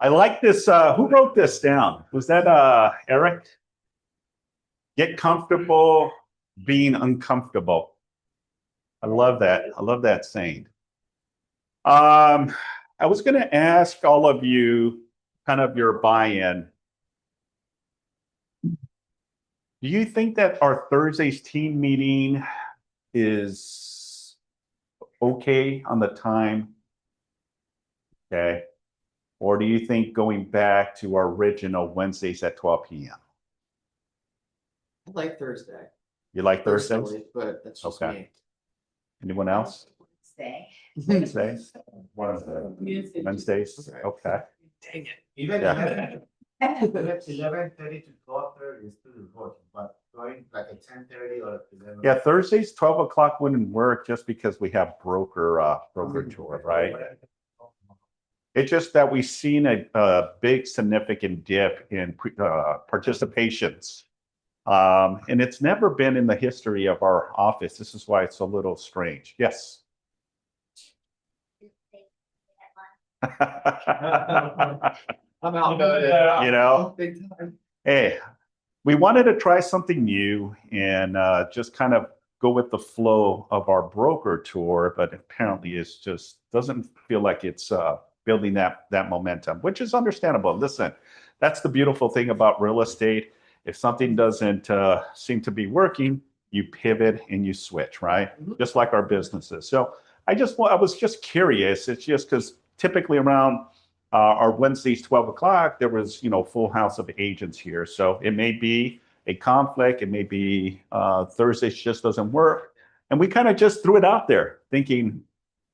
I like this. Who wrote this down? Was that Eric? Get comfortable being uncomfortable. I love that. I love that saying. I was going to ask all of you kind of your buy-in. Do you think that our Thursday's team meeting is okay on the time? Okay. Or do you think going back to our original Wednesdays at 12 p.m.? I like Thursday. You like Thursdays? Personally, but that's just Okay. me. Anyone else? Wednesdays? Wednesdays? Okay. Dang it. Even Yeah. 11:30 to 12:30 is still important, but going like at 10:30 or 11. Yeah, Thursdays, 12 o'clock wouldn't work just because we have broker tour, right? It's just that we've seen a big significant dip in participations. And it's never been in the history of our office. This is why it's a little strange. Yes. I'm out. You know, Big time. hey, we wanted to try something new and just kind of go with the flow of our broker tour, but apparently it's just doesn't feel like it's building that momentum, which is understandable. Listen, that's the beautiful thing about real estate. If something doesn't seem to be working, you pivot and you switch, right? Just like our businesses. So I was just curious. It's just because typically around our Wednesdays, 12 o'clock, there was, full house of agents here. So it may be a conflict. It may be Thursdays just doesn't work. And we kind of just threw it out there thinking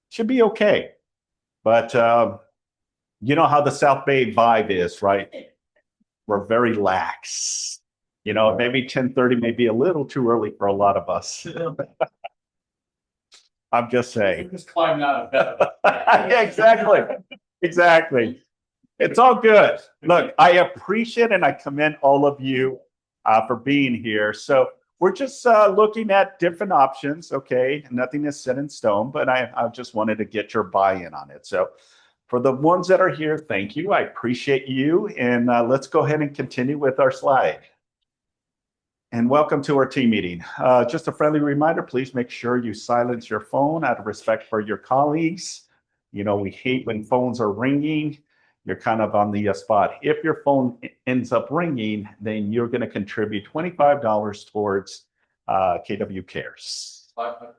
should be okay. But you know how the South Bay vibe is, right? We're very lax. Maybe 10:30 may be a little too early for a lot of us. I'm just saying. Just climbing out of bed. Yeah, exactly. It's all good. Look, I appreciate and I commend all of you for being here. So we're just looking at different options. Okay, nothing is set in stone, but I just wanted to get your buy-in on it. So for the ones that are here, thank you. I appreciate you. And let's go ahead and continue with our slide. And welcome to our team meeting. Just a friendly reminder, please make sure you silence your phone out of respect for your colleagues. We hate when phones are ringing. You're kind of on the spot. If your phone ends up ringing, then you're going to contribute $25 towards KW Cares. 500.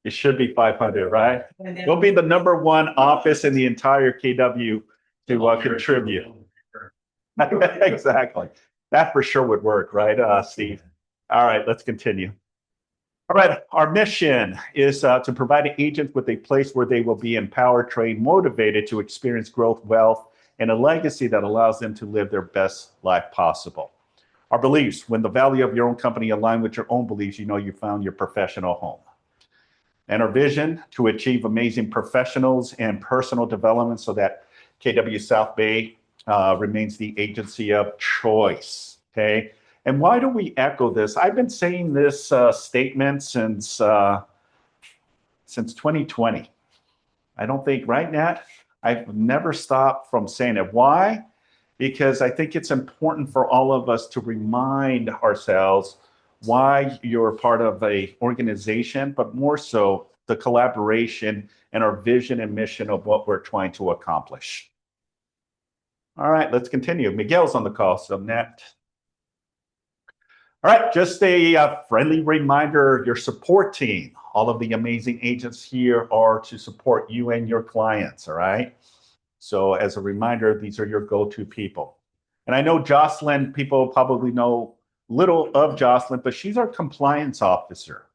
It should be 500, right? We'll be the number one office in the entire KW to contribute. Exactly. That for sure would work, right, Steve? All right, let's continue. All right, our mission is to provide agents with a place where they will be empowered, trained, motivated to experience growth, wealth, and a legacy that allows them to live their best life possible. Our beliefs: when the value of your own company align with your own beliefs, you found your professional home. And our vision: to achieve amazing professionals and personal development so that KW South Bay remains the agency of choice. Okay. And why do we echo this? I've been saying this statement since 2020. I don't think, right, Nat? I've never stopped from saying it. Why? Because I think it's important for all of us to remind ourselves why you're part of an organization, but more so the collaboration and our vision and mission of what we're trying to accomplish. All right, let's continue. Miguel's on the call, so Nat. All right, just a friendly reminder, your support team, all of the amazing agents here are to support you and your clients, all right? So as a reminder, these are your go-to people. And I know Jocelyn, people probably know little of Jocelyn, but she's our compliance officer,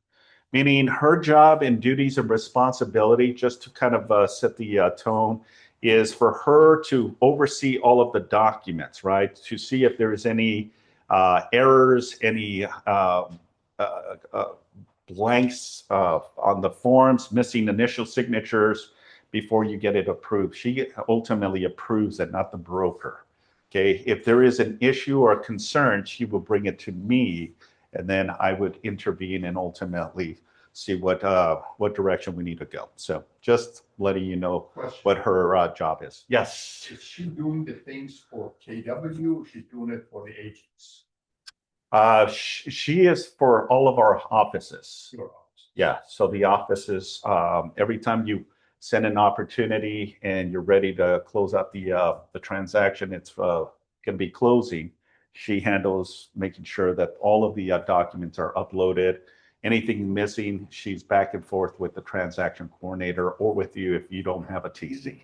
meaning her job and duties and responsibility, just to kind of set the tone, is for her to oversee all of the documents, right? To see if there's any errors, any blanks on the forms, missing initial signatures before you get it approved. She ultimately approves it, not the broker. Okay, if there is an issue or a concern, she will bring it to me, and then I would intervene and ultimately see what direction we need to go. So just letting you know Question. what her job is. Yes. Is she doing the things for KW or she's doing it for the agents? She is for all of our offices. Your office. Yeah, so the offices, every time you send an opportunity and you're ready to close out the transaction, it's going to be closing. She handles making sure that all of the documents are uploaded. Anything missing, she's back and forth with the transaction coordinator or with you if you don't have a TC.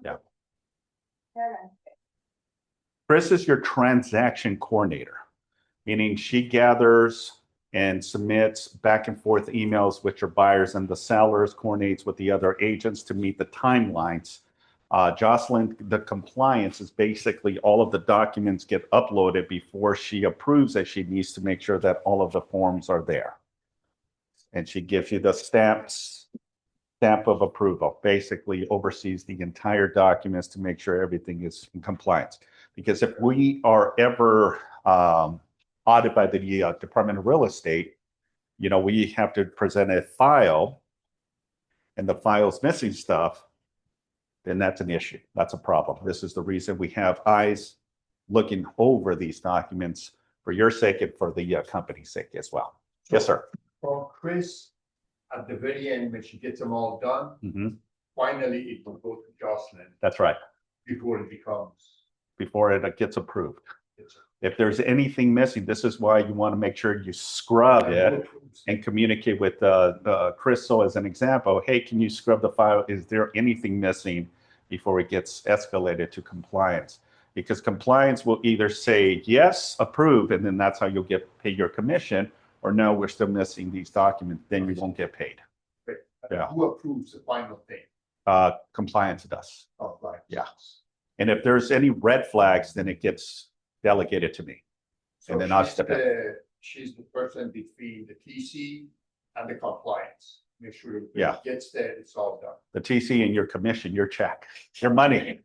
Yeah. Chris is your transaction coordinator, meaning she gathers and submits back and forth emails with your buyers and the sellers, coordinates with the other agents to meet the timelines. Jocelyn, the compliance is basically all of the documents get uploaded before she approves it. She needs to make sure that all of the forms are there. And she gives you the stamp of approval, basically oversees the entire documents to make sure everything is in compliance. Because if we are ever audited by the Department of Real Estate, you know, we have to present a file and the file's missing stuff, then that's an issue. That's a problem. This is the reason we have eyes looking over these documents for your sake and for the company's sake as well. Yes, sir. From Chris, at the very end, when she gets them all done, finally it will go to Jocelyn That's right. before it becomes. Before it gets approved. If there's anything missing, this is why you want to make sure you scrub it and communicate with Chris. So as an example, hey, can you scrub the file? Is there anything missing before it gets escalated to compliance? Because compliance will either say, yes, approve, and then that's how you'll get paid your commission, or no, we're still missing these documents, then you won't get paid. Yeah. Who approves the final thing? Compliance does. Oh, right. Yeah. And if there's any red flags, then it gets delegated to me. So And then I'll step in. she's the person between the TC and the compliance. Make sure it Yeah. gets there, it's all done. The TC and your commission, your check, your money.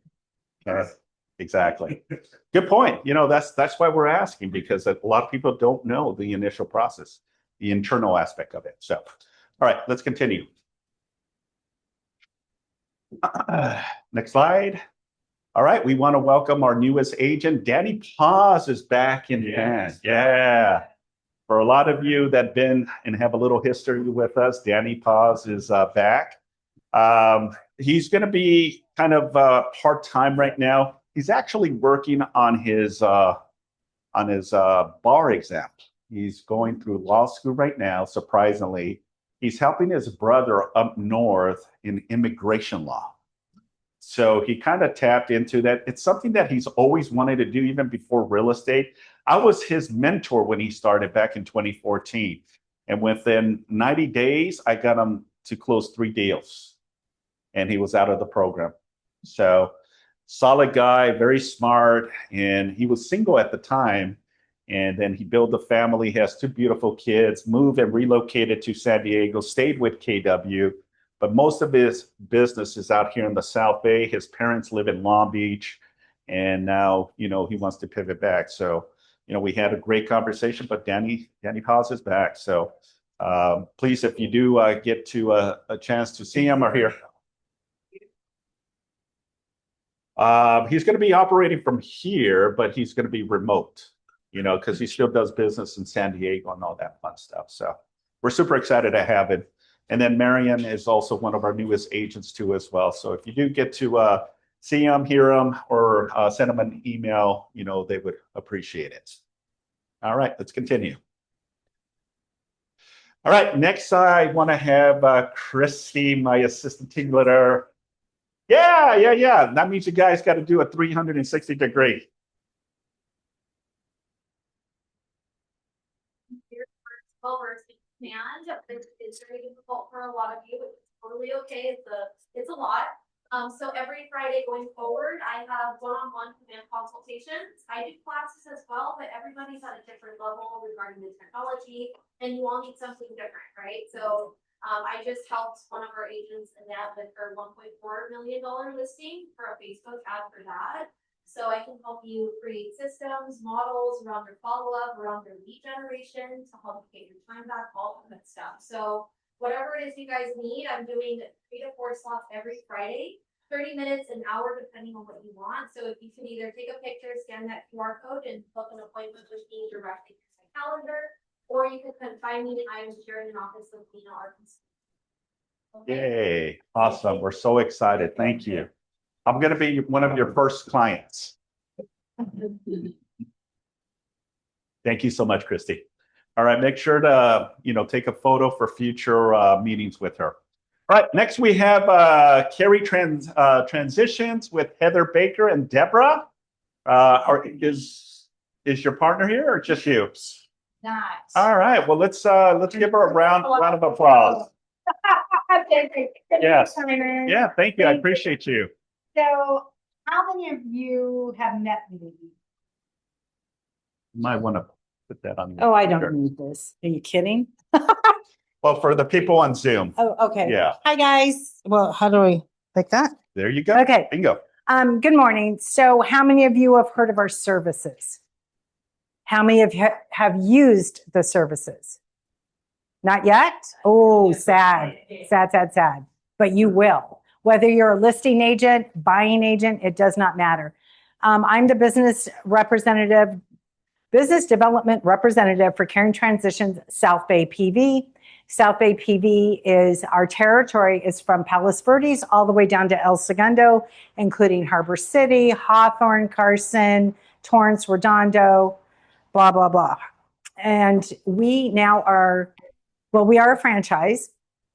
Exactly. Good point. You know, that's why we're asking, because a lot of people don't know the initial process, the internal aspect of it. So, all right, let's continue. Next slide. All right, we want to welcome our newest agent. Danny Paz is back in town. Yeah. For a lot of you that been and have a little history with us, Danny Paz is back. He's going to be kind of part-time right now. He's actually working on his bar exam. He's going through law school right now, surprisingly. He's helping his brother up north in immigration law. So he kind of tapped into that. It's something that he's always wanted to do, even before real estate. I was his mentor when he started back in 2014. And within 90 days, I got him to close 3 deals. And he was out of the program. So solid guy, very smart. And he was single at the time. And then he built a family, he has 2 beautiful kids, moved and relocated to San Diego, stayed with KW. But most of his business is out here in the South Bay. His parents live in Long Beach. And now, you know, he wants to pivot back. So, you know, we had a great conversation, but Danny Paz is back. So please, if you do get to a chance to see him or hear. He's going to be operating from here, but he's going to be remote, you know, because he still does business in San Diego and all that fun stuff. So we're super excited to have him. And then Marion is also one of our newest agents too as well. So if you do get to see him, hear him, or send him an email, you know, they would appreciate it. All right, let's continue. All right, next I want to have Christy, my assistant team leader. Yeah. That means you guys got to do a 360-degree. Well-versed in command. It's very difficult for a lot of you. It's totally okay. It's a lot. So every Friday going forward, I have one-on-one command consultations. I do classes as well, but everybody's at a different level regarding the technology, and you all need something different, right? So I just helped one of our agents, Annette, with her $1.4 million listing for a Facebook ad for that. So I can help you create systems, models around your follow-up, around your lead generation to help you get your time back, all that good stuff. So whatever it is you guys need, I'm doing 3 to 4 slots every Friday, 30 minutes, an hour, depending on what you want. So if you can either take a picture, scan that QR code and book an appointment with me directly through my calendar, or you can find me, I'm sharing an office with Lena Arkansas. Yay, awesome. We're so excited. Thank you. I'm going to be one of your first clients. Thank you so much, Christy. All right, make sure to, take a photo for future meetings with her. All right, next we have Carrie Transitions with Heather Baker and Deborah. Is your partner here or just you? Not. All right, well, let's give her a round of applause. Yes. Yeah, thank you. I appreciate you. So, how many of you have met me? You might want to put that on. Oh, I don't need this. Are you kidding? Well, for the people on Zoom. Oh, okay. Yeah, Hi, guys. Well, how do I like that? there you go. Okay. Bingo. Good morning. So, how many of you have heard of our services? How many of you have used the services? Not yet? Oh, sad. Sad. But you will. Whether you're a listing agent, buying agent, it does not matter. I'm the business development representative for Caring Transitions South Bay PV. South Bay PV is our territory is from Palos Verdes all the way down to El Segundo, including Harbor City, Hawthorne, Carson, Torrance, Redondo, blah, blah, blah. And we now are, we are a franchise.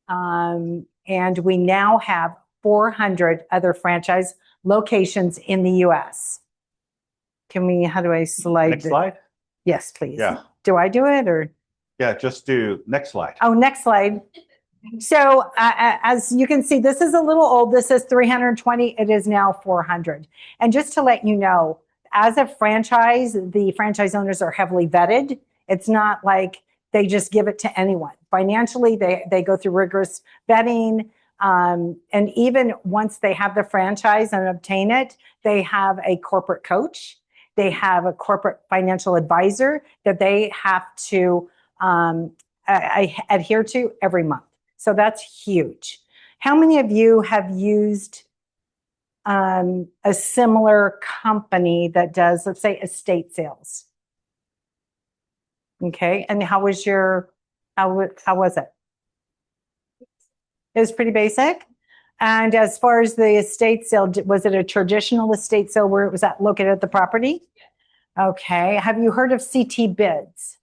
And we now have 400 other franchise locations in the U.S. How do I slide? Next slide. Yes, please. Yeah. Do I do it or? Yeah, just do next slide. Oh, next slide. So as you can see, this is a little old. This is 320. It is now 400. And just to let you know, as a franchise, the franchise owners are heavily vetted. It's not like they just give it to anyone. Financially, they go through rigorous vetting. And even once they have the franchise and obtain it, they have a corporate coach. They have a corporate financial advisor that they have to adhere to every month. So that's huge. How many of you have used a similar company that does, let's say, estate sales? Okay, and how was it? It was pretty basic. And as far as the estate sale, was it a traditional estate sale where it was located at the property? Okay. Have you heard of CT Bids?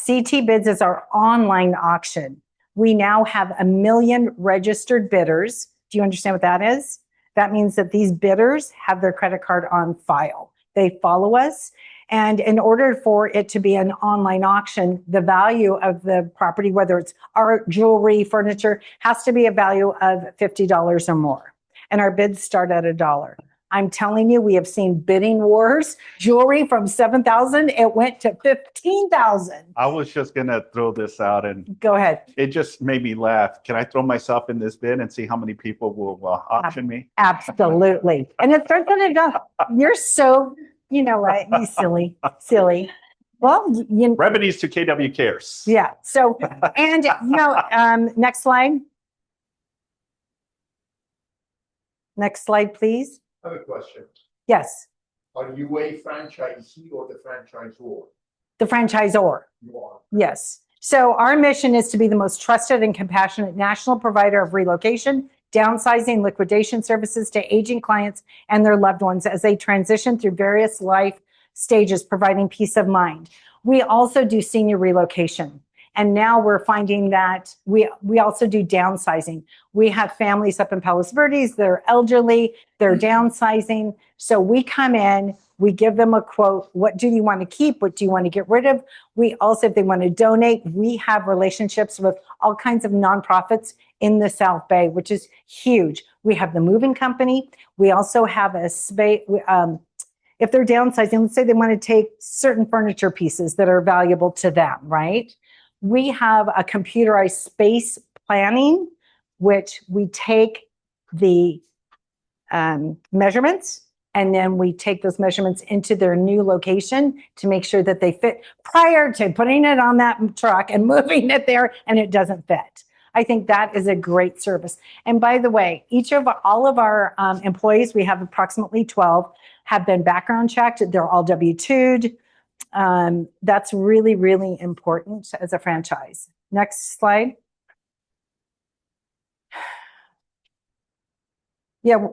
CT Bids is our online auction. We now have 1 million registered bidders. Do you understand what that is? That means that these bidders have their credit card on file. They follow us. And in order for it to be an online auction, the value of the property, whether it's art, jewelry, furniture, has to be a value of $50 or more. And our bids start at $1. I'm telling you, we have seen bidding wars. Jewelry from $7,000, it went to $15,000. I was just going to throw this out and Go ahead. it just made me laugh. Can I throw myself in this bid and see how many people will auction me? Absolutely. And it starts at $1. You're so, you know what? You silly. Well, Remedies to KW Cares. yeah. So, and next slide. Next slide, please. I have a question. Yes, Are you a franchisee or the franchisor? the franchisor. You are. Yes. So our mission is to be the most trusted and compassionate national provider of relocation, downsizing, liquidation services to aging clients and their loved ones as they transition through various life stages, providing peace of mind. We also do senior relocation. And now we're finding that we also do downsizing. We have families up in Palos Verdes, they're elderly, they're downsizing. So we come in, we give them a quote. What do you want to keep? What do you want to get rid of? We also, if they want to donate, we have relationships with all kinds of nonprofits in the South Bay, which is huge. We have the moving company. We also have a space. If they're downsizing, let's say they want to take certain furniture pieces that are valuable to them, right? We have a computerized space planning, which we take the measurements, And then we take those measurements into their new location to make sure that they fit prior to putting it on that truck and moving it there and it doesn't fit. I think that is a great service. And by the way, all of our employees, we have approximately 12, have been background checked. They're all W-2'd. That's really, really important as a franchise. Next slide. Yeah.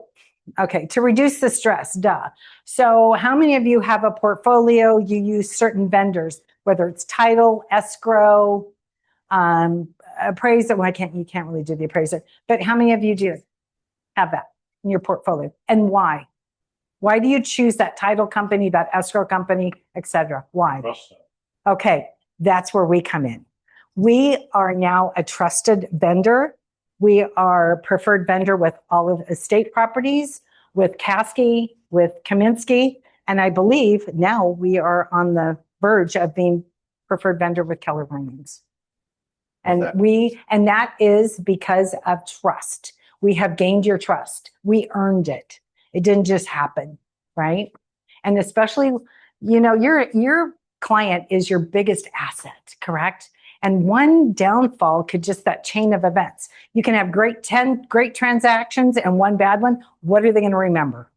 Okay. To reduce the stress, duh. So how many of you have a portfolio? You use certain vendors, whether it's title, escrow, appraiser. Well, you can't really do the appraiser, but how many of you do have that in your portfolio, and why? Why do you choose that title company, that escrow company, etc.? Why? Okay, that's where we come in. We are now a trusted vendor. We are preferred vendor with all of estate properties, with Caskey, with Kaminsky, and I believe now we are on the verge of being preferred vendor with Keller Williams. And that is because of trust. We have gained your trust. We earned it. It didn't just happen, right? And especially, your client is your biggest asset, correct? And one downfall could just that chain of events. You can have 10 great transactions and one bad one. What are they going to remember?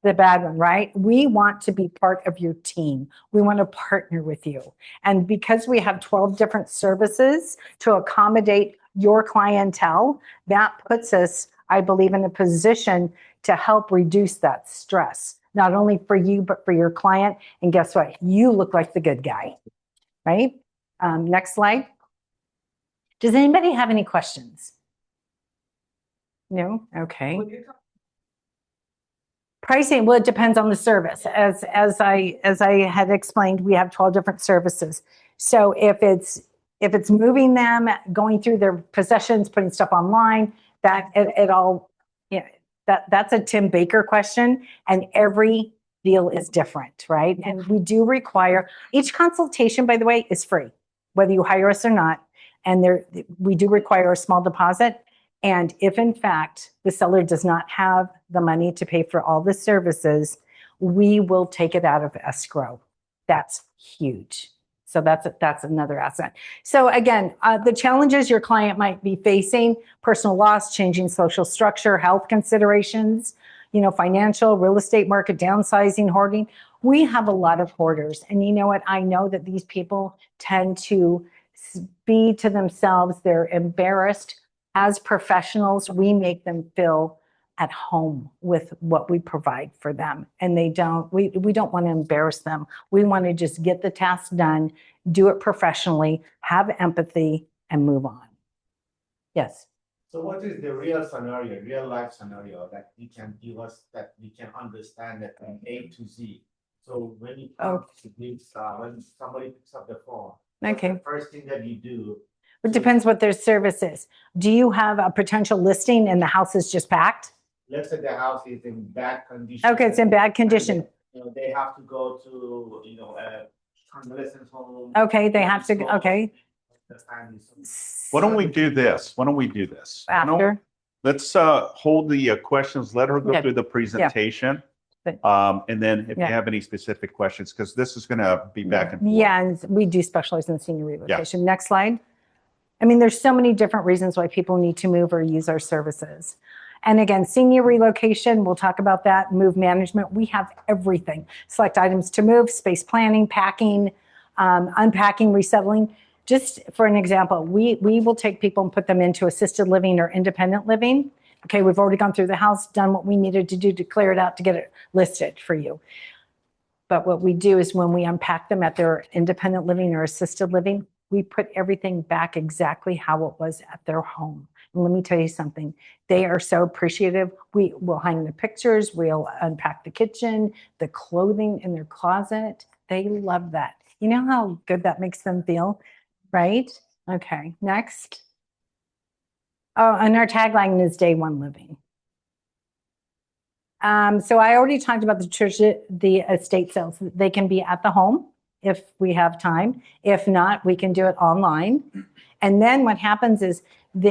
The bad one, right? We want to be part of your team. We want to partner with you. And because we have 12 different services to accommodate your clientele, that puts us, I believe, in a position to help reduce that stress, not only for you, but for your client. And guess what? You look like the good guy, right? Next slide. Does anybody have any questions? No? Okay. Pricing, well, it depends on the service. As I had explained, we have 12 different services. So if it's moving them, going through their possessions, putting stuff online, that's a Tim Baker question, and every deal is different, right? And we do require, each consultation, by the way, is free, whether you hire us or not. And we do require a small deposit. And if in fact the seller does not have the money to pay for all the services, we will take it out of escrow. That's huge. So that's another asset. So again, the challenges your client might be facing: personal loss, changing social structure, health considerations, financial, real estate market, downsizing, hoarding. We have a lot of hoarders. And you know what? I know that these people tend to be to themselves. They're embarrassed. As professionals, we make them feel at home with what we provide for them. And we don't want to embarrass them. We want to just get the task done, do it professionally, have empathy, and move on. Yes. So what is the real life scenario that you can give us, that we can understand it from A to Z? So when you come to this, when somebody picks up the phone, Okay. what's the first thing that you do? It depends what their service is. Do you have a potential listing and the house is just packed? Let's say the house is in bad condition. Okay, it's in bad condition. They have to go to, a convalescent home. Okay, they have to, okay. Why don't we do this? After? Let's hold the questions, let her go Yeah. through the presentation. But- And then if you Yeah. have any specific questions, because this is going to be back and forth. Yeah, and we do specialize in senior relocation. Next slide. I mean, there's so many different reasons why people need to move or use our services. And again, senior relocation, we'll talk about that. Move management, we have everything. Select items to move, space planning, packing, unpacking, resettling. Just for an example, we will take people and put them into assisted living or independent living. Okay, we've already gone through the house, done what we needed to do to clear it out to get it listed for you. But what we do is when we unpack them at their independent living or assisted living, we put everything back exactly how it was at their home. And let me tell you something, they are so appreciative. We will hang the pictures, we'll unpack the kitchen, the clothing in their closet. They love that. You know how good that makes them feel, right? Okay, next. Oh, and our tagline is day one living. So I already talked about the estate sales. They can be at the home if we have time. If not, we can do it online. And then what happens is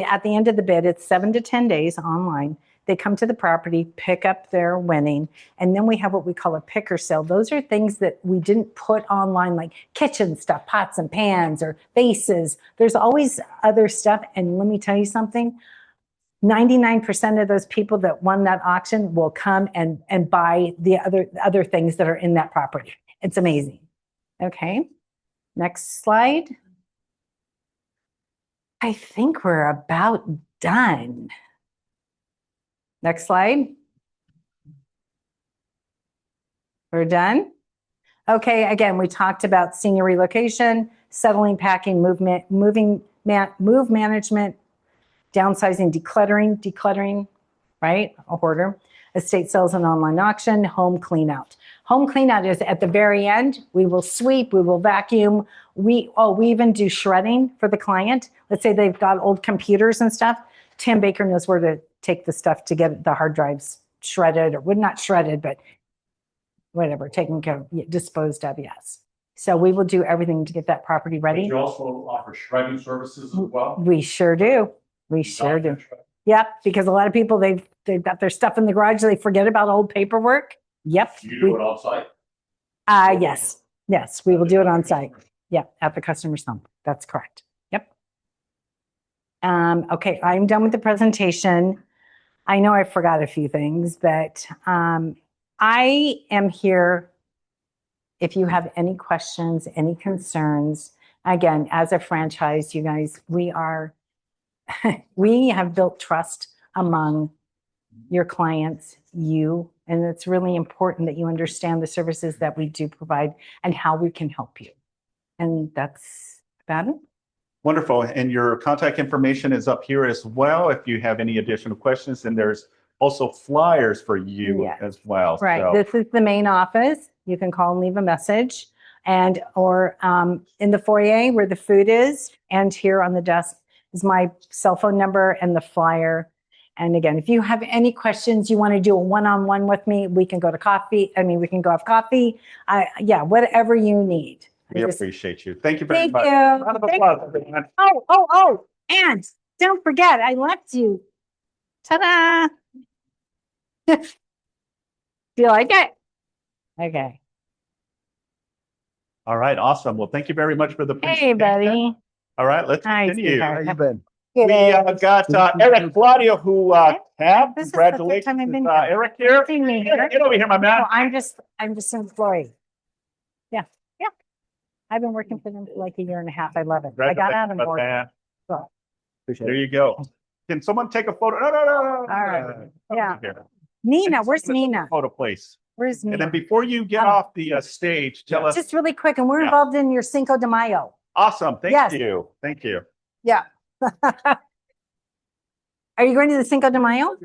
at the end of the bid, it's 7 to 10 days online. They come to the property, pick up their winning, and then we have what we call a picker sale. Those are things that we didn't put online, like kitchen stuff, pots and pans or vases. There's always other stuff. And let me tell you something, 99% of those people that won that auction will come and buy the other things that are in that property. It's amazing. Okay, next slide. I think we're about done. Next slide. We're done. Okay, again, we talked about senior relocation, settling, packing, move management, downsizing, decluttering, right? A hoarder. Estate sales and online auction, home clean out. Home clean out is at the very end. We will sweep, we will vacuum. We even do shredding for the client. Let's say they've got old computers and stuff. Tim Baker knows where to take the stuff to get the hard drives shredded, or not shredded, but whatever, taken care of, disposed of, yes. So we will do everything to get that property ready. You also offer shredding services as well? We sure do. We sure do. Yep, because a lot of people, they've got their stuff in the garage, they forget about old paperwork. Yep. You do it on site? Yes, we will do it on site. Yep, at the customer's home. That's correct. Yep. Okay, I'm done with the presentation. I know I forgot a few things, but I am here if you have any questions, any concerns. Again, as a franchise, you guys, we have built trust among your clients, and it's really important that you understand the services that we do provide and how we can help you. And that's about it. Wonderful. And your contact information is up here as well. If you have any additional questions, and there's also flyers for you as well. Right. So, This is the main office. You can call and leave a message, or in the foyer where the food is, and here on the desk is my cell phone number and the flyer. And again, if you have any questions, you want to do a one-on-one with me, we can go to coffee. We can go have coffee. Whatever you need. we appreciate you. Thank you very Thank much. you. Round of applause, everyone. And don't forget, I left you. Ta-da! Do you like it? Okay. All right, awesome. Well, thank you very much for the Hey, presentation. buddy. All right, let's Hi, continue. sweetheart. We Good. got Eric Claudio, who tab. This is the third Congratulations, time I've been Eric here. See me here. Get over here, my man. No, I'm just an employee. Yeah. I've been working for them for like a year and a half. I love it. I got out of Congratulations, work. man. So, There you go. Can someone take a photo? No. All right. Yeah. Here. Nina, where's Nina? Photo, please. Where's And then Nina? before you get off the stage, tell us. Just really quick, and we're Yeah. involved in your Cinco de Mayo. Awesome. Yes. Thank you. Thank you. Yeah. Are you going to the Cinco de Mayo?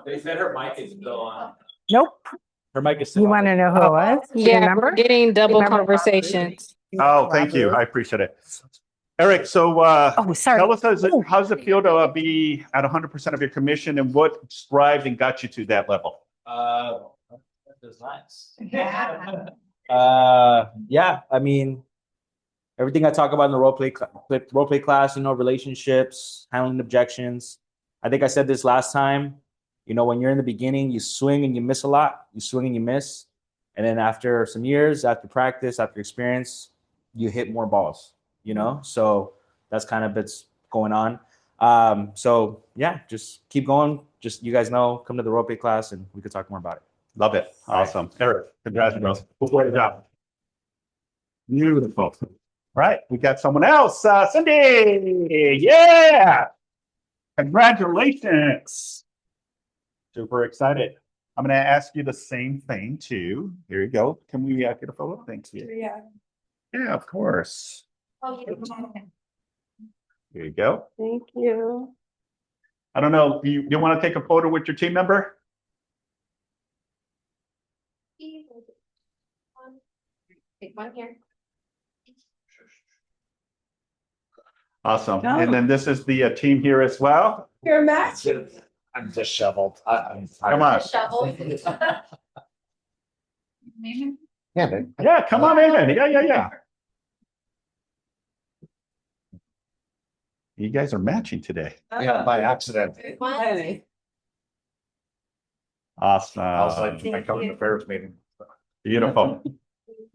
They said her mic is still on. Nope. Her mic is You want to know who it was? Do you Yeah, remember? we're getting double Remember- conversations. Oh, thank you. I appreciate it. Eric, so Oh, sorry. tell us, Oh. how does it feel to be at 100% of your commission, and what strived and got you to that level? That was nice. Everything I talk about in the role play class, relationships, handling objections. I think I said this last time. When you're in the beginning, you swing and you miss a lot. You swing and you miss, and then after some years, after practice, after experience, you hit more balls. So that's kind of what's going on. Just keep going. Just, you guys know, come to the role play class and we could talk more about it. Love it. Awesome. Eric, congrats, bro. Great job. Beautiful. All right, we got someone else. Cindy. Yeah. Congratulations. Super excited. I'm going to ask you the same thing too. Here you go. Can we get a photo? Thank you. Yeah, of course. Oh, yeah. Here you go. Thank you. I don't know. You want to take a photo with your team member? Take one here. Awesome. And then this is the team here as well. You're a match. I'm disheveled. Come on. Shovel. Yeah, come on in. Yeah. You guys are matching today. Yeah, by accident. One. Awesome. I come to the Ferris meeting. Beautiful.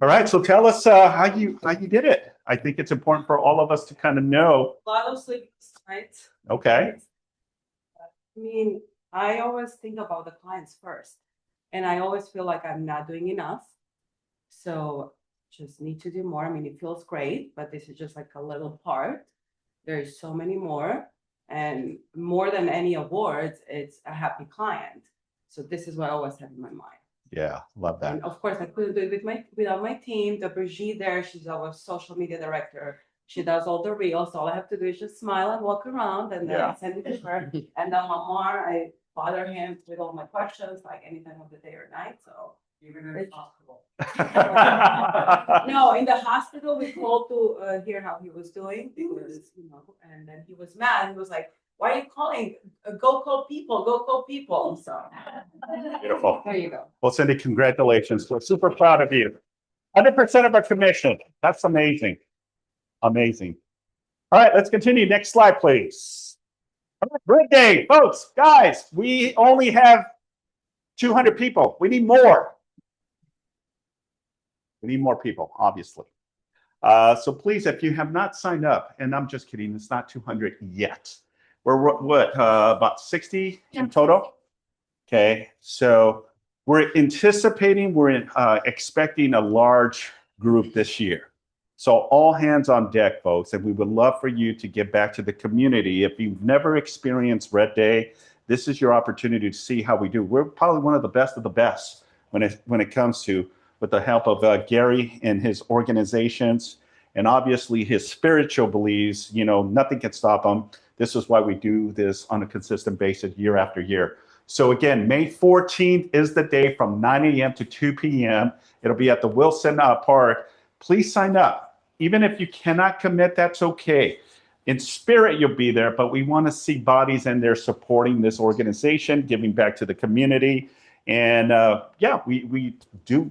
All right, so tell us how you did it. I think it's important for all of us to kind of know. A lot of sleep nights. Okay. I mean, I always think about the clients first, and I always feel like I'm not doing enough. So just need to do more. I mean, it feels great, but this is just like a little part. There's so many more, and more than any awards, it's a happy client. So this is what I always have in my mind. Yeah, love that. And of course, I couldn't do it without my team. The Brigitte there, she's our social media director. She does all the reels. All I have to do is just smile and walk around, and then Yeah. I send it to her. And then Lamar, I bother him with all my questions, like any time of the day or night. So Even in the hospital. no, in the hospital, we called to hear how he was doing because and then he was mad. He was like, "Why are you calling? Go call people. Go call people." So Beautiful. there you go. Well, Cindy, congratulations. We're super proud of you. 100% of our commission. That's amazing. Amazing. All right, let's continue. Next slide, please. All right, Red Day, folks, guys, we only have 200 people. We need more. We need more people, obviously. So please, if you have not signed up, and I'm just kidding, it's not 200 yet. We're what, about 60 in total? Okay, so we're anticipating, expecting a large group this year. So all hands on deck, folks, and we would love for you to get back to the community. If you've never experienced Red Day, this is your opportunity to see how we do. We're probably one of the best when it comes to, with the help of Gary and his organizations, and obviously his spiritual beliefs, nothing can stop him. This is why we do this on a consistent basis year after year. So again, May 14th is the day from 9 a.m. to 2 p.m. It'll be at the Wilson Park. Please sign up. Even if you cannot commit, that's okay. In spirit, you'll be there, but we want to see bodies in there supporting this organization, giving back to the community. And we do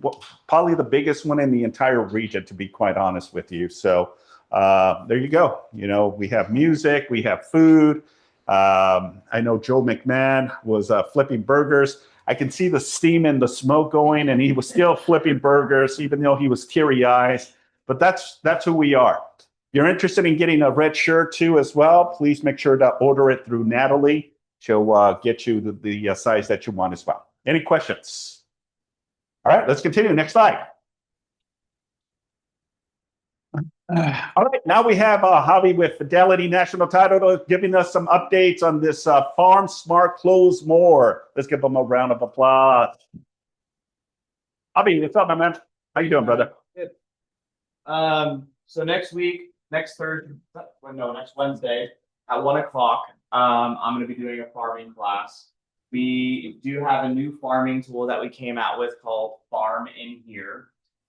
probably the biggest one in the entire region, to be quite honest with you. So there you go. We have music, we have food. I know Joe McMahon was flipping burgers. I can see the steam and the smoke going, and he was still flipping burgers, even though he was teary eyes. But that's who we are. If you're interested in getting a red shirt too as well, please make sure to order it through Natalie. She'll get you the size that you want as well. Any questions? All right, let's continue. Next slide. All right, now we have Javi with Fidelity National Title giving us some updates on this Farm Smart Close More. Let's give them a round of applause. Javi, what's up, my man? How you doing, brother? Good. So next Wednesday at 1 o'clock, I'm going to be doing a farming class. We do have a new farming tool that we came out with called Farm in Here,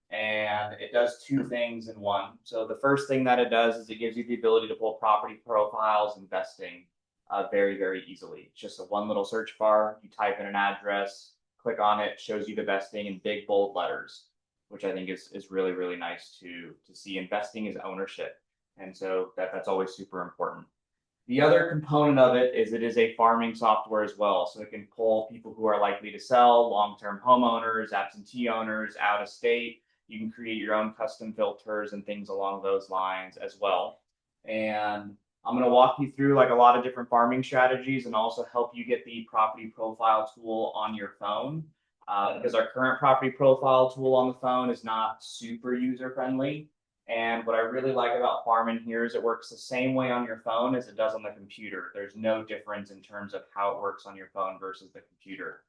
and it does two things in one. So the first thing that it does is it gives you the ability to pull property profiles investing very, very easily. It's just a one little search bar. You type in an address, click on it, shows you the vesting in big bold letters, which I think is really, really nice to see. Investing is ownership, and so that's always super important. The other component of it is a farming software as well. So it can pull people who are likely to sell, long-term homeowners, absentee owners, out of state. You can create your own custom filters and things along those lines as well. And I'm going to walk you through like a lot of different farming strategies and also help you get the property profile tool on your phone. Because our current property profile tool on the phone is not super user-friendly. And what I really like about Farm in Here is it works the same way on your phone as it does on the computer. There's no difference in terms of how it works on your phone versus the computer.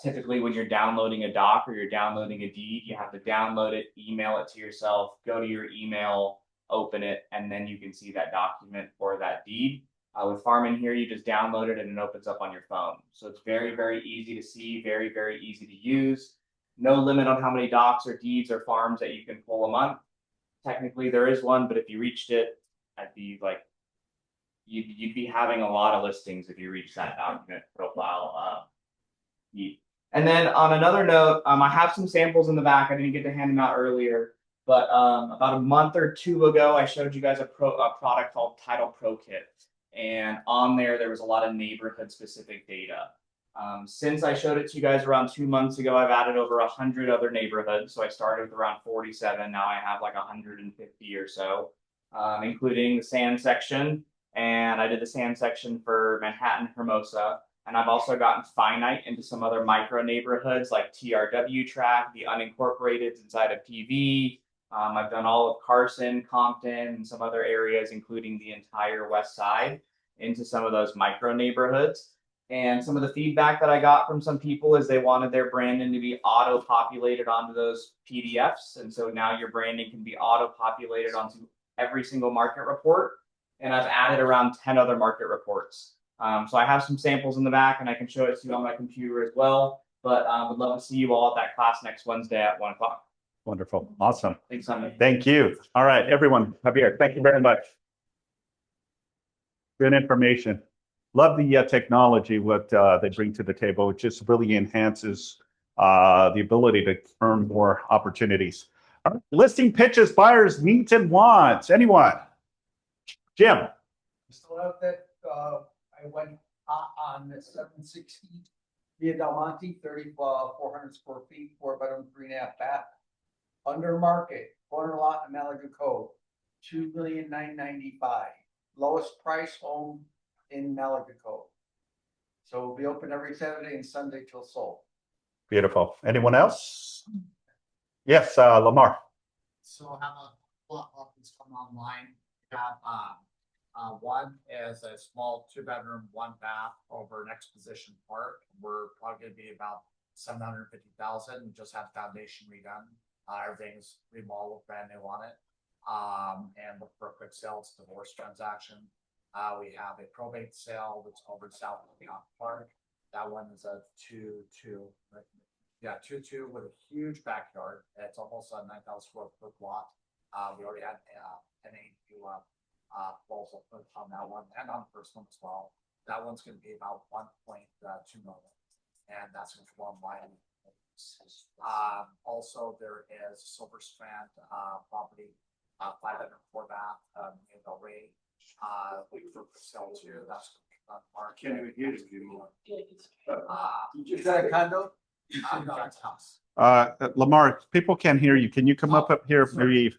Typically, when you're downloading a doc or you're downloading a deed, you have to download it, email it to yourself, go to your email, open it, and then you can see that document or that deed. With Farm in Here, you just download it and it opens up on your phone. So it's very, very easy to see, very, very easy to use. No limit on how many docs or deeds or farms that you can pull a month. Technically, there is one, but if you reached it, I'd be like, you'd be having a lot of listings if you reach that document profile need. And then on another note, I have some samples in the back. I didn't get to hand them out earlier, but about a month or two ago, I showed you guys a product called Title Pro Kit. And on there was a lot of neighborhood specific data. Since I showed it to you guys around 2 months ago, I've added over 100 other neighborhoods. So I started with around 47. Now I have like 150 or so, including the sand section. And I did the sand section for Manhattan, Hermosa. And I've also gotten finite into some other micro neighborhoods like TRW track, the unincorporated inside of PV. I've done all of Carson, Compton, and some other areas, including the entire west side, into some of those micro neighborhoods. And some of the feedback that I got from some people is they wanted their branding to be auto-populated onto those PDFs. And so now your branding can be auto-populated onto every single market report. And I've added around 10 other market reports. So I have some samples in the back and I can show it to you on my computer as well. But would love to see you all at that class next Wednesday at 1 o'clock. Wonderful. Awesome. Thanks, Simon. Thank you. All right, everyone. Javier, thank you very much. Good information. Love the technology, what they bring to the table. It just really enhances the ability to earn more opportunities. All right. Listing pitches, buyers, needs and wants. Anyone? Jim. Still have that, I went on the 760 Via Del Monte, 3,400 square feet, 4-bedroom, 3.5 bath. Under market, corner lot in Malaga Cove, 2,995,000. Lowest price home in Malaga Cove. So we'll be open every Saturday and Sunday till sold. Beautiful. Anyone else? Yes, Lamar. So have a lot of these come online. Have one is a small 2-bedroom, 1 bath over an Exposition Park. We're probably gonna be about 750,000. Just had foundation redone. Everything's remodeled, brand new on it. And look for a quick sale. It's a divorce transaction. We have a probate sale that's over south of the park. That one is a 2-2. Yeah, 2-2 with a huge backyard. It's almost a 9,000 square foot lot. We already had an proposal on that one and on the first one as well. That one's going to be about 1.2 million, and that's going to come online. Also, there is Silver Strand property, 504 bath in Del Rey. Looking for sale too. That's Can't even hear you. Is that a condo? No, it's a house. Lamar, people can't hear you. Can you come up here, maybe?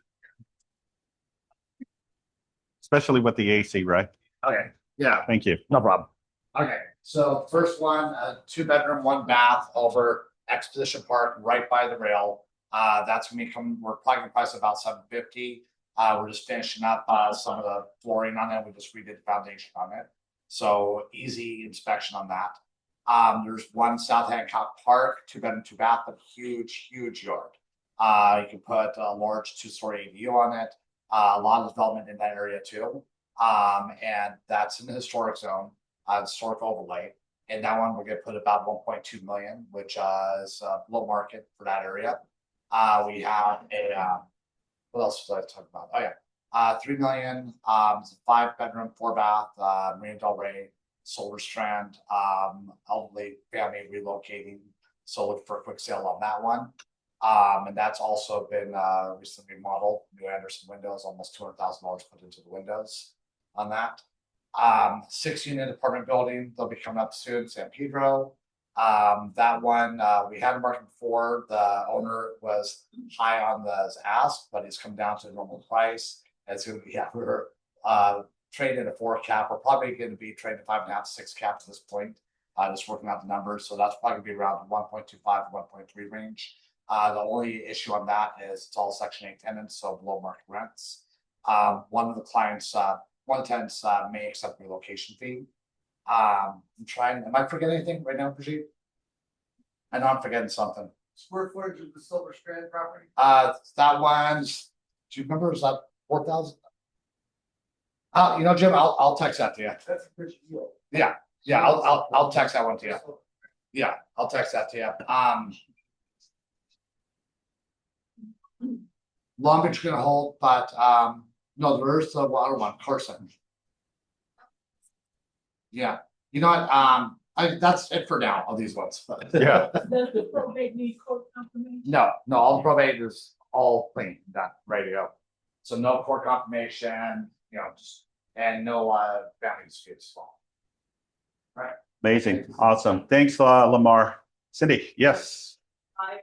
Especially with the AC, right? Okay. Yeah. Thank you. No problem. Okay. So first one, a 2-bedroom, 1 bath over Exposition Park, right by the rail. That's gonna be coming. We're probably gonna price about 750. We're just finishing up some of the flooring on it. We just redid the foundation on it. So easy inspection on that. There's one South Hancock Park, 2-bedroom, 2 bath, but huge yard. You can put a large 2-story ADU on it. A lot of development in that area too. And that's in the historic zone, historic overlay. And that one we're gonna put about 1.2 million, which is below market for that area. We have a what else was I talking about? Oh yeah, 3 million. It's a 5-bedroom, 4 bath, Marina Del Rey, Silver Strand, elderly family relocating. So look for a quick sale on that one. And that's also been recently remodeled. New Anderson windows, almost $200,000 put into the windows on that. 6-unit apartment building. They'll be coming up soon. San Pedro. That one we had a market before. The owner was high on the ask, but it's come down to the normal price. It's gonna be, yeah, we're trading at a 4 cap. We're probably going to be trading 5.5, 6 cap at this point. Just working out the numbers, so that's probably gonna be around 1.25, 1.3 range. The only issue on that is it's all Section 8 tenants, so below market rents. One of the clients, one of the tenants may accept relocation fee. I'm trying. Am I forgetting anything right now, Brigitte? I know I'm forgetting something. Square footage of the Silver Strand property? That one's. Do you remember? Was that 4,000? You know, Jim, I'll text that to you. That's a pretty deal. Yeah, I'll text that one to you. Yeah, I'll text that to you. Long Beach gonna hold, but no, there's the water one, Carson. Yeah, you know what? That's it for now on these ones. Yeah. Does the probate need court confirmation? No, all the probate is all clean, done, ready to go. So no court confirmation, you know, just and no family disputes as well. Right. Amazing. Awesome. Thanks, Lamar. Cindy, yes. I'm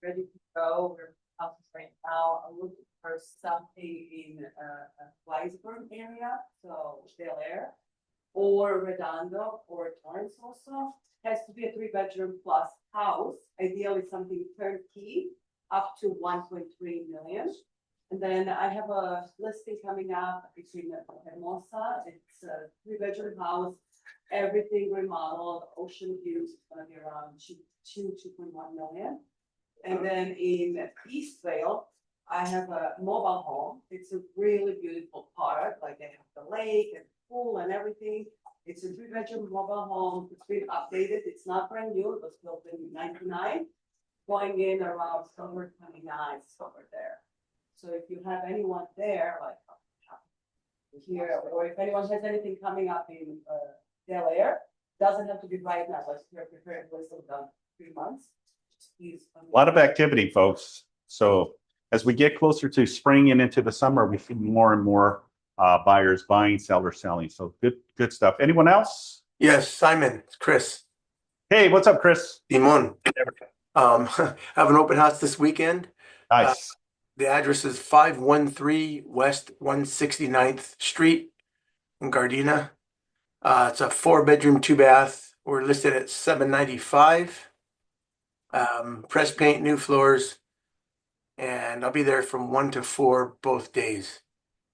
ready to go. We're up right now. I'm looking for something in Weisburg area, so Bel Air, or Redondo, or Torrance also. Has to be a 3-bedroom plus house, ideally something turnkey, up to 1.3 million. And then I have a listing coming up between Hermosa. It's a 3-bedroom house, everything remodeled, ocean views, it's gonna be around 2.1 million. And then in Eastvale, I have a mobile home. It's a really beautiful park, like they have the lake and pool and everything. It's a 3-bedroom mobile home. It's been updated. It's not brand new. It was built in 99. Going in around somewhere 29, somewhere there. So if you have anyone there, like here, or if anyone has anything coming up in Bel Air, doesn't have to be right now, but you're prepared to list done 3 months. Just please. A lot of activity, folks. So as we get closer to spring and into the summer, we see more and more buyers buying, sellers selling. So good stuff. Anyone else? Yes, Simon, it's Chris. Hey, what's up, Chris? Dimon. I have an open house this weekend. Nice. The address is 513 West 169th Street in Gardena. It's a 4-bedroom, 2-bath. We're listed at $795. Press paint, new floors, and I'll be there from 1 to 4 both days.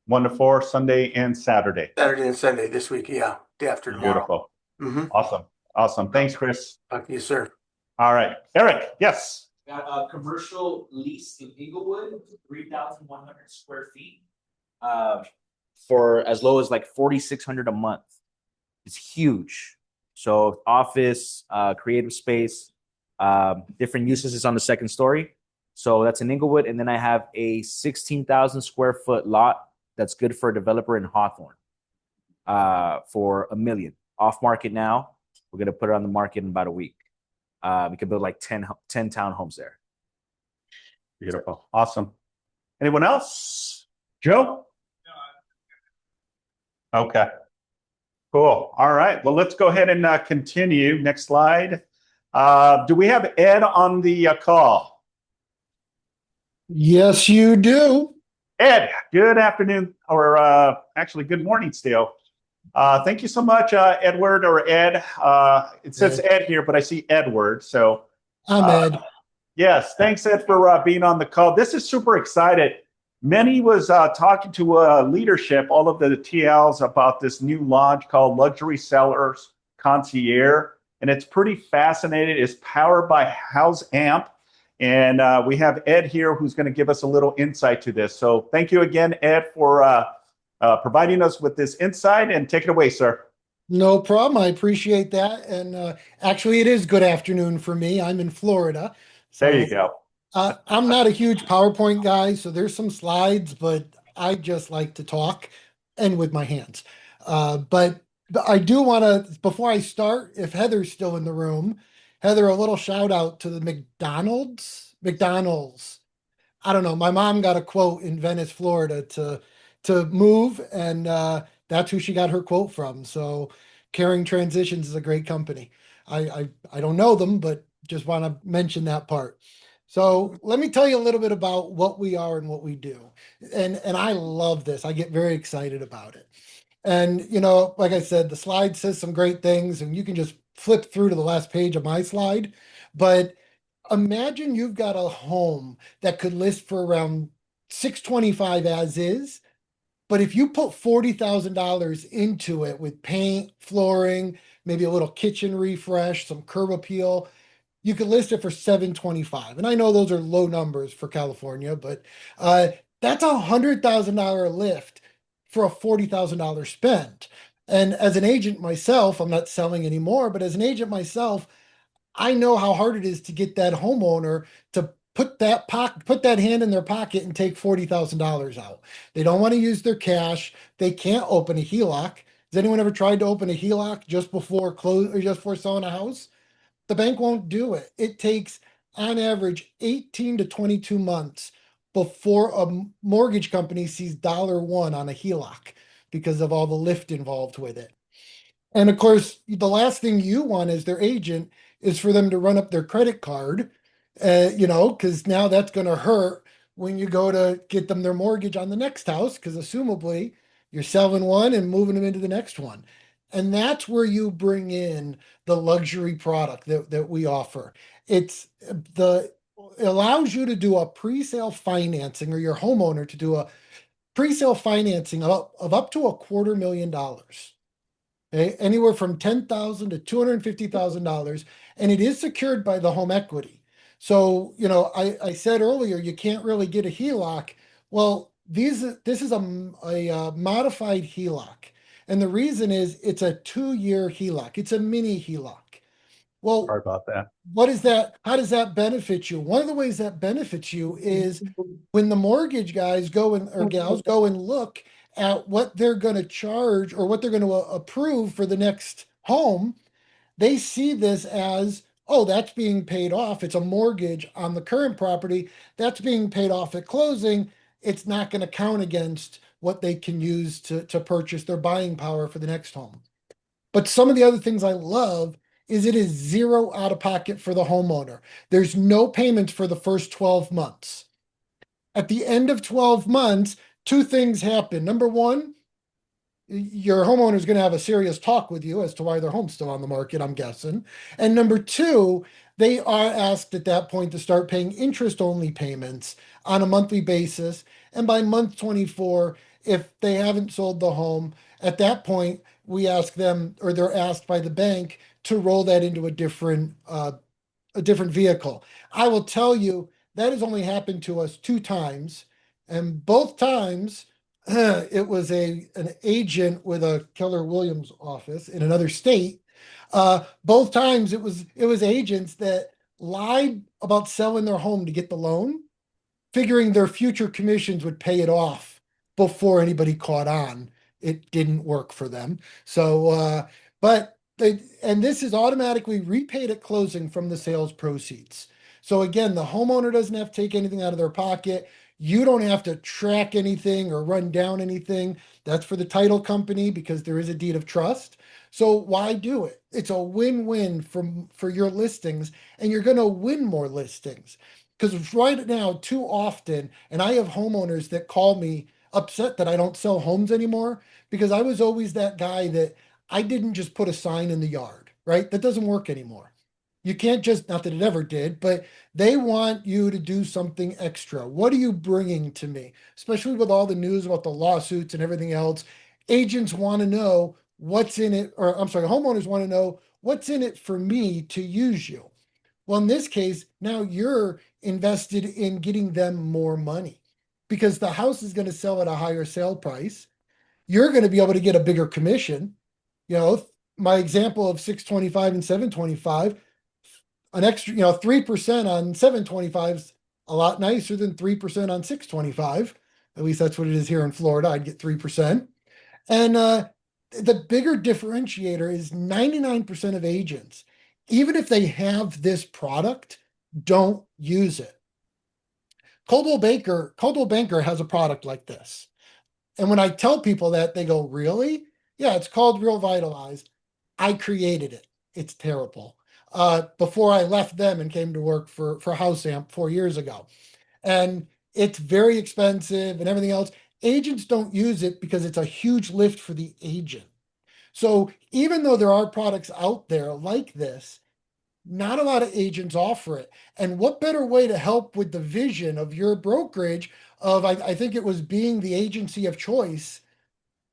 1 to 4, Sunday and Saturday. Saturday and Sunday this week, yeah, day after tomorrow. Beautiful. Awesome. Thanks, Chris. Talk to you, sir. All right, Eric. Yes. Got a commercial lease in Inglewood, 3,100 square feet. For as low as like 4,600 a month. It's huge. So office, creative space, different uses is on the second story. So that's in Inglewood. And then I have a 16,000 square foot lot that's good for a developer in Hawthorne for $1 million. Off market now. We're going to put it on the market in about a week. We could build like 10 townhomes there. Beautiful. Awesome. Anyone else? Joe? Okay. Cool. All right. Well, let's go ahead and continue. Next slide. Do we have Ed on the call? Yes, you do. Ed, good afternoon, or actually good morning still. Thank you so much, Edward or Ed. It says Ed here, but I see Edward. So I'm Ed. Yes, thanks, Ed, for being on the call. This is super excited. Manny was talking to leadership, all of the TLs, about this new launch called Luxury Sellers Concierge, and it's pretty fascinating. It's powered by House Amp, and we have Ed here who's going to give us a little insight to this. So thank you again, Ed, for providing us with this insight, and take it away, sir. No problem. I appreciate that. And actually, it is good afternoon for me. I'm in Florida. So, there you go. I'm not a huge PowerPoint guy, so there's some slides, but I just like to talk and with my hands. But I do want to, before I start, if Heather's still in the room, Heather, a little shout out to the McDonald's. I don't know. My mom got a quote in Venice, Florida to move, and that's who she got her quote from. So Caring Transitions is a great company. I don't know them, but just want to mention that part. So let me tell you a little bit about what we are and what we do. And I love this. I get very excited about it. And, you know, like I said, the slide says some great things, and you can just flip through to the last page of my slide. But imagine you've got a home that could list for around $625 as is. But if you put $40,000 into it with paint, flooring, maybe a little kitchen refresh, some curb appeal, you could list it for $725. And I know those are low numbers for California, but that's $100,000 lift for a $40,000 spend. And as an agent myself, I'm not selling anymore, but as an agent myself, I know how hard it is to get that homeowner to put that hand in their pocket and take $40,000 out. They don't want to use their cash. They can't open a HELOC. Has anyone ever tried to open a HELOC just before selling a house? The bank won't do it. It takes, on average, 18 to 22 months before a mortgage company sees $1 on a HELOC because of all the lift involved with it. And of course, the last thing you want as their agent is for them to run up their credit card, because now that's going to hurt when you go to get them their mortgage on the next house, because assumably you're selling one and moving them into the next one. And that's where you bring in the luxury product that we offer. It allows you to do a pre-sale financing, or your homeowner to do a pre-sale financing of up to $250,000. Okay, anywhere from $10,000 to $250,000, and it is secured by the home equity. So, I said earlier you can't really get a HELOC. Well, this is a modified HELOC, and the reason is it's a 2-year HELOC. It's a mini HELOC. Well, Sorry about that. what is that? How does that benefit you? One of the ways that benefits you is when the mortgage guys or gals go and look at what they're going to charge or what they're going to approve for the next home, they see this as, oh, that's being paid off. It's a mortgage on the current property that's being paid off at closing. It's not going to count against what they can use to purchase their buying power for the next home. But some of the other things I love is it is zero out of pocket for the homeowner. There's no payments for the first 12 months. At the end of 12 months, two things happen. Number one, your homeowner is going to have a serious talk with you as to why their home's still on the market, I'm guessing. And number two, they are asked at that point to start paying interest-only payments on a monthly basis. And by month 24, if they haven't sold the home, at that point, we ask them, or they're asked by the bank, to roll that into a different vehicle. I will tell you that has only happened to us 2 times, and both times it was an agent with a Keller Williams office in another state. Both times it was agents that lied about selling their home to get the loan, figuring their future commissions would pay it off before anybody caught on. It didn't work for them. So, and this is automatically repaid at closing from the sales proceeds. So again, the homeowner doesn't have to take anything out of their pocket. You don't have to track anything or run down anything. That's for the title company because there is a deed of trust. So why do it? It's a win-win for your listings, and you're going to win more listings. Because right now, too often, and I have homeowners that call me upset that I don't sell homes anymore because I was always that guy that I didn't just put a sign in the yard, right? That doesn't work anymore. You can't just, not that it ever did, but they want you to do something extra. What are you bringing to me? Especially with all the news about the lawsuits and everything else. Agents want to know what's in it, or I'm sorry, homeowners want to know what's in it for me to use you. Well, in this case, now you're invested in getting them more money because the house is going to sell at a higher sale price. You're going to be able to get a bigger commission. My example of 625 and 725, an extra, 3% on 725 is a lot nicer than 3% on 625. At least that's what it is here in Florida. I'd get 3%. And the bigger differentiator is 99% of agents, even if they have this product, don't use it. Coldwell Banker has a product like this. And when I tell people that, they go, really? Yeah, it's called Real Vitalize. I created it. It's terrible. Before I left them and came to work for House Amp 4 years ago. And it's very expensive and everything else. Agents don't use it because it's a huge lift for the agent. So even though there are products out there like this, not a lot of agents offer it. And what better way to help with the vision of your brokerage of, I think it was being the agency of choice.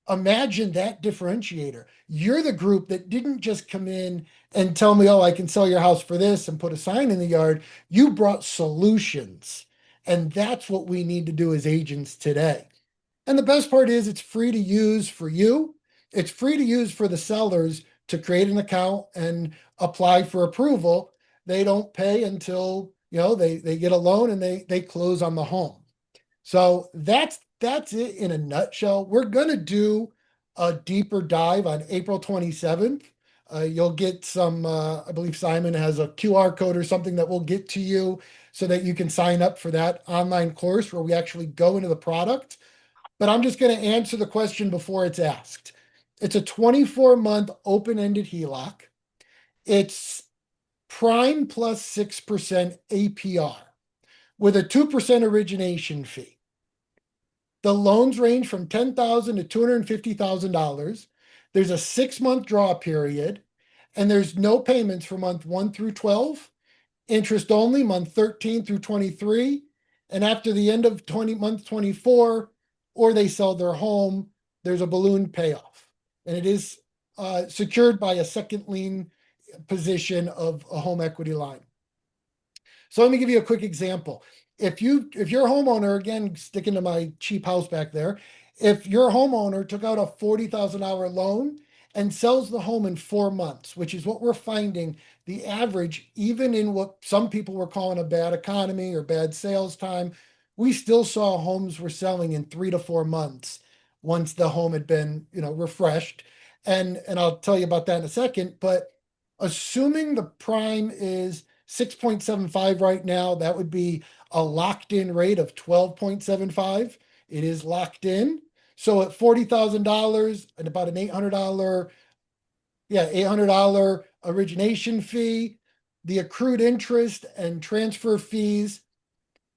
Imagine that differentiator. You're the group that didn't just come in and tell me, oh, I can sell your house for this and put a sign in the yard. You brought solutions. And that's what we need to do as agents today. And the best part is it's free to use for you. It's free to use for the sellers to create an account and apply for approval. They don't pay until, they get a loan and they close on the home. So that's it in a nutshell. We're going to do a deeper dive on April 27th. You'll get some, I believe Simon has a QR code or something that we'll get to you so that you can sign up for that online course where we actually go into the product. But I'm just going to answer the question before it's asked. It's a 24-month open-ended HELOC. It's prime plus 6% APR with a 2% origination fee. The loans range from $10,000 to $250,000. There's a 6-month draw period, and there's no payments for month 1 through 12, interest only month 13 through 23, and after the end of month 24, or they sell their home, there's a balloon payoff. And it is secured by a second lien position of a home equity line. So let me give you a quick example. If you're a homeowner, again, sticking to my cheap house back there, if your homeowner took out a $40,000 loan and sells the home in 4 months, which is what we're finding the average, even in what some people were calling a bad economy or bad sales time, we still saw homes were selling in 3 to 4 months once the home had been, refreshed. And I'll tell you about that in a second, but assuming the prime is 6.75 right now, that would be a locked-in rate of 12.75. It is locked in. So at $40,000 and about an $800 origination fee, the accrued interest and transfer fees,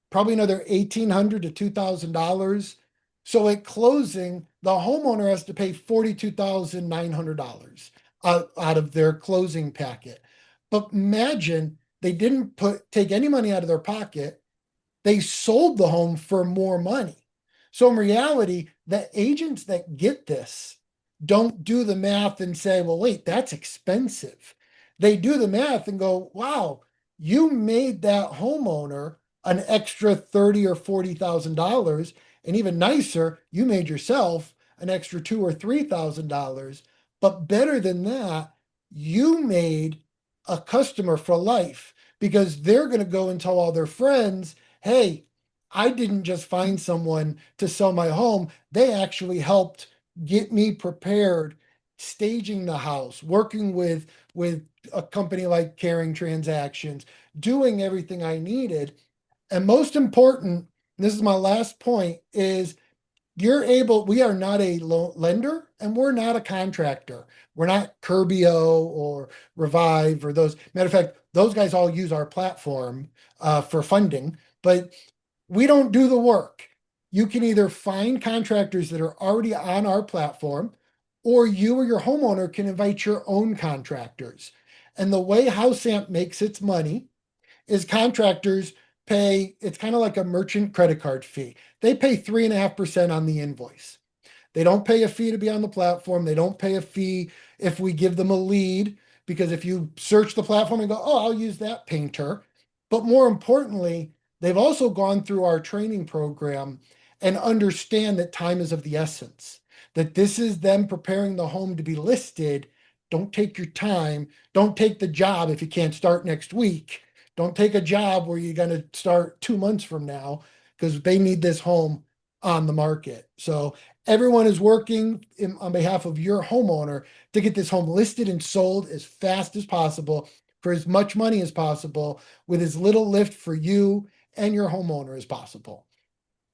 probably another $1,800 to $2,000. So at closing, the homeowner has to pay $42,900 out of their closing packet. But imagine they didn't take any money out of their pocket. They sold the home for more money. So in reality, the agents that get this don't do the math and say, well, wait, that's expensive. They do the math and go, wow, you made that homeowner an extra $30,000 or $40,000. And even nicer, you made yourself an extra $2,000 or $3,000. But better than that, you made a customer for life, because they're going to go and tell all their friends, hey, I didn't just find someone to sell my home. They actually helped get me prepared, staging the house, working with a company like Caring Transactions, doing everything I needed. And most important, this is my last point, is we are not a lender and we're not a contractor. We're not Curbio or Revive or those. Matter of fact, those guys all use our platform for funding, but we don't do the work. You can either find contractors that are already on our platform, or you or your homeowner can invite your own contractors. And the way HouseAmp makes its money is contractors pay, it's kind of like a merchant credit card fee. They pay 3.5% on the invoice. They don't pay a fee to be on the platform. They don't pay a fee if we give them a lead, because if you search the platform and go, oh, I'll use that painter. But more importantly, they've also gone through our training program and understand that time is of the essence, that this is them preparing the home to be listed. Don't take your time. Don't take the job if you can't start next week. Don't take a job where you're going to start 2 months from now, because they need this home on the market. So everyone is working on behalf of your homeowner to get this home listed and sold as fast as possible for as much money as possible with as little lift for you and your homeowner as possible.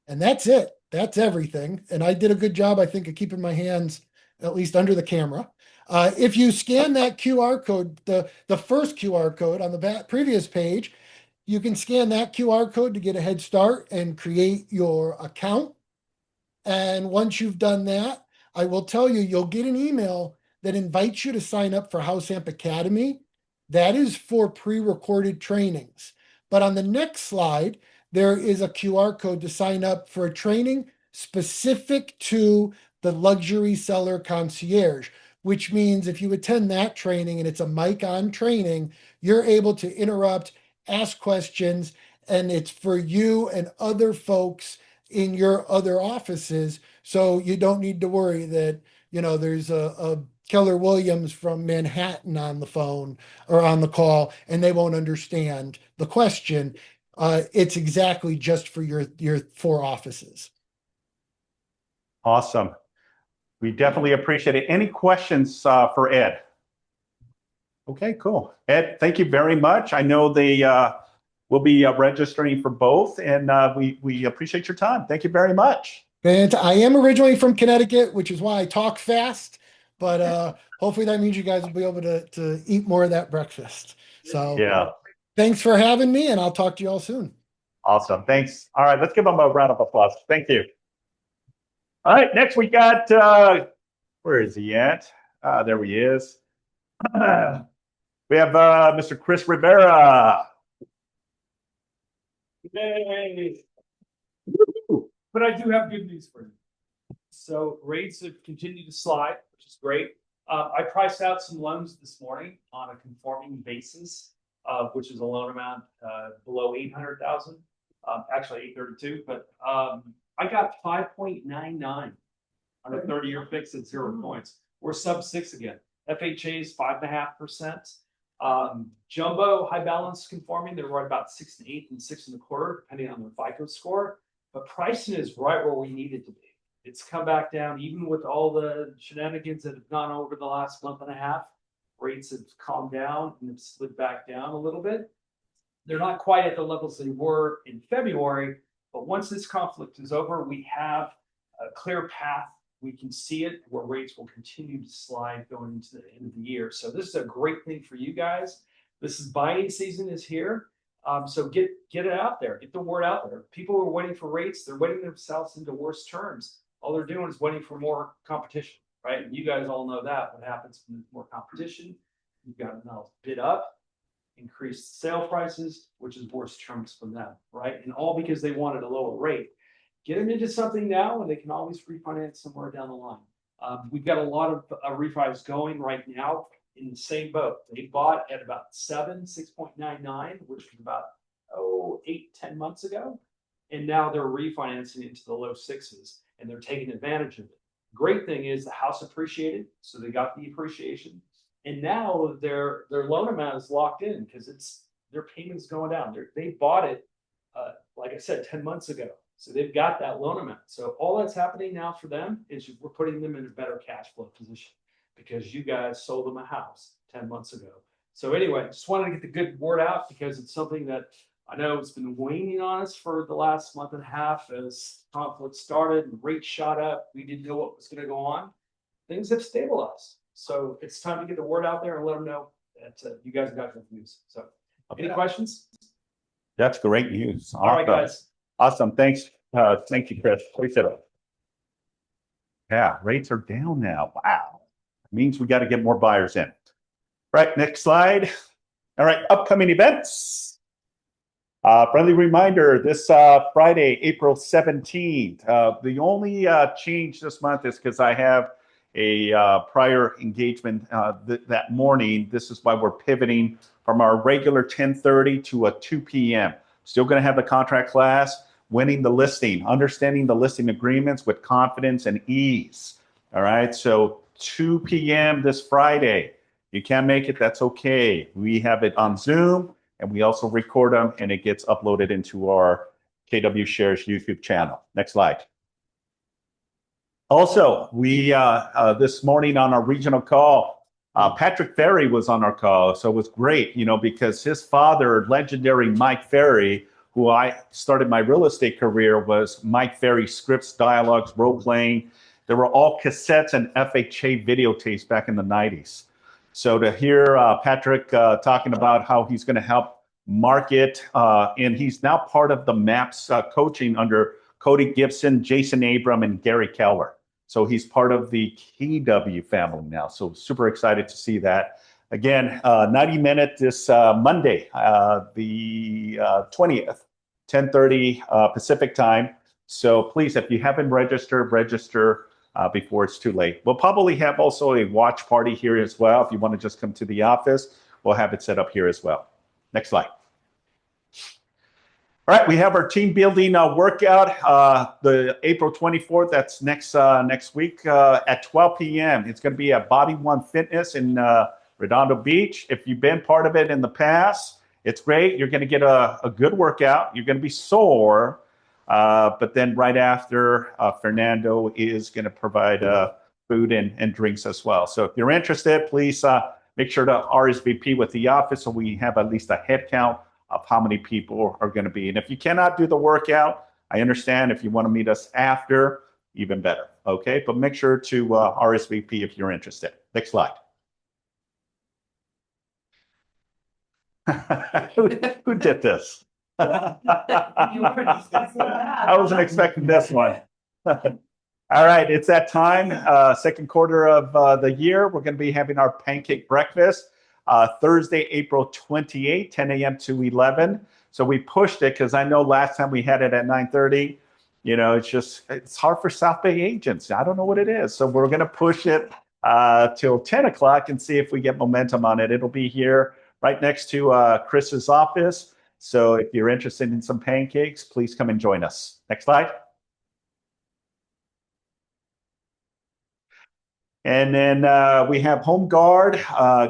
And that's it. That's everything. And I did a good job, I think, of keeping my hands at least under the camera. If you scan that QR code, the first QR code on the previous page, you can scan that QR code to get a head start and create your account. And once you've done that, I will tell you, you'll get an email that invites you to sign up for HouseAmp Academy. That is for pre-recorded trainings. But on the next slide, there is a QR code to sign up for a training specific to the luxury seller concierge, which means if you attend that training and it's a mic on training, you're able to interrupt, ask questions, and it's for you and other folks in your other offices. So you don't need to worry that, there's a Keller Williams from Manhattan on the phone or on the call and they won't understand the question. It's exactly just for your 4 offices. Awesome. We definitely appreciate it. Any questions for Ed? Okay, cool. Ed, thank you very much. I know they will be registering for both, and we appreciate your time. Thank you very much. And I am originally from Connecticut, which is why I talk fast, but hopefully that means you guys will be able to eat more of that breakfast. So Yeah. thanks for having me, and I'll talk to you all soon. Awesome. Thanks. All right, let's give them a round of applause. Thank you. All right, next we got, where is he at? There he is. We have Mr. Chris Rivera. Yay. But I do have good news for you. So rates have continued to slide, which is great. I priced out some loans this morning on a conforming basis, which is a loan amount below 800,000, actually 832. But I got 5.99 on a 30-year fix at 0 points. We're sub 6 again. FHA is 5.5%. Jumbo high balance conforming, they're right about 6 1/8 and 6 1/4, depending on their FICO score. But pricing is right where we need it to be. It's come back down, even with all the shenanigans that have gone over the last month and a half. Rates have calmed down and have slid back down a little bit. They're not quite at the levels they were in February, but once this conflict is over, we have a clear path. We can see it where rates will continue to slide going into the end of the year. So this is a great thing for you guys. This is buying season is here. So get it out there, get the word out there. People are waiting for rates. They're waiting themselves into worse terms. All they're doing is waiting for more competition, right? And you guys all know that. What happens when there's more competition? You've got to now bid up, increase sale prices, which is worse terms for them, right? And all because they wanted a lower rate. Get them into something now, and they can always refinance somewhere down the line. We've got a lot of refis going right now in the same boat. They bought at about 6.99, which was about 8-10 months ago, and now they're refinancing into the low 6s, and they're taking advantage of it. Great thing is the house appreciated, so they got the appreciation, and now their loan amount is locked in because their payment's going down. They bought it, like I said, 10 months ago. So they've got that loan amount. So all that's happening now for them is we're putting them in a better cash flow position because you guys sold them a house 10 months ago. So anyway, just wanted to get the good word out because it's something that I know it's been waning on us for the last month and a half as conflict started and rates shot up. We didn't know what was going to go on. Things have stabilized. So it's time to get the word out there and let them know that you guys got good news. So any questions? That's great news. All right, guys. Awesome. Thanks. Thank you, Chris. Appreciate it. Yeah, rates are down now. Wow. Means we got to get more buyers in. Right, next slide. All right, upcoming events. Friendly reminder, this Friday, April 17th. The only change this month is because I have a prior engagement that morning. This is why we're pivoting from our regular 10:30 to a 2 p.m. Still going to have the contract class, winning the listing, understanding the listing agreements with confidence and ease. All right, so 2 p.m. this Friday. You can't make it, that's okay. We have it on Zoom, and we also record them, and it gets uploaded into our KW Shares YouTube channel. Next slide. Also, we this morning on our regional call, Patrick Ferry was on our call, so it was great, because his father, legendary Mike Ferry, who I started my real estate career, was Mike Ferry scripts, dialogues, role playing. They were all cassettes and FHA videotapes back in the 90s. So to hear Patrick talking about how he's going to help market, and he's now part of the MAPS coaching under Cody Gibson, Jason Abram, and Gary Keller. So he's part of the KW family now. So super excited to see that. Again, 90-minute this Monday, the 20th, 10:30 Pacific time. So please, if you haven't registered, register before it's too late. We'll probably have also a watch party here as well. If you want to just come to the office, we'll have it set up here as well. Next slide. All right, we have our team building workout, the April 24th. That's next week at 12 p.m. It's going to be at Bobby One Fitness in Redondo Beach. If you've been part of it in the past, it's great. You're going to get a good workout. You're going to be sore, but then right after, Fernando is going to provide food and drinks as well. So if you're interested, please make sure to RSVP with the office so we have at least a head count of how many people are going to be. And if you cannot do the workout, I understand. If you want to meet us after, even better. Okay, but make sure to RSVP if you're interested. Next slide. Who did this? I wasn't expecting this one. All right, it's that time. Second quarter of the year, we're going to be having our pancake breakfast. Thursday, April 28, 10 a.m. to 11. So we pushed it because I know last time we had it at 9:30. You know, it's hard for South Bay agents. I don't know what it is. So we're going to push it till 10 o'clock and see if we get momentum on it. It'll be here right next to Chris's office. So if you're interested in some pancakes, please come and join us. Next slide. And then we have Home Guard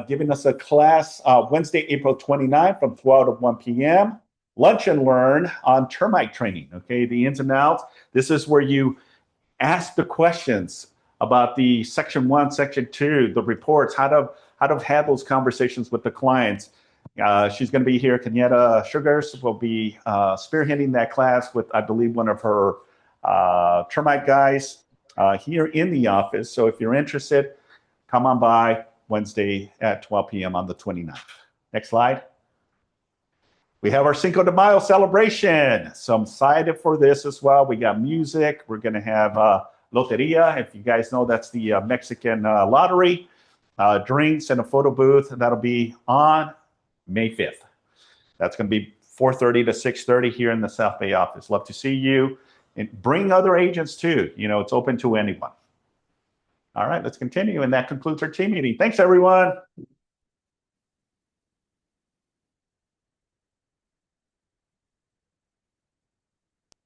giving us a class Wednesday, April 29th from 12 to 1 p.m. Lunch and Learn on termite training. Okay, the ins and outs. This is where you ask the questions about the Section 1, Section 2, the reports, how to have those conversations with the clients. She's going to be here. Kenyatta Sugars will be spearheading that class with, I believe, one of her termite guys here in the office. So if you're interested, come on by Wednesday at 12 p.m. on the 29th. Next slide. We have our Cinco de Mayo celebration. So I'm excited for this as well. We got music. We're going to have Loteria. If you guys know, that's the Mexican lottery. Drinks and a photo booth. That'll be on May 5th. That's going to be 4:30 to 6:30 here in the South Bay office. Love to see you. And bring other agents too. You know, it's open to anyone. All right, let's continue. And that concludes our team meeting. Thanks, everyone.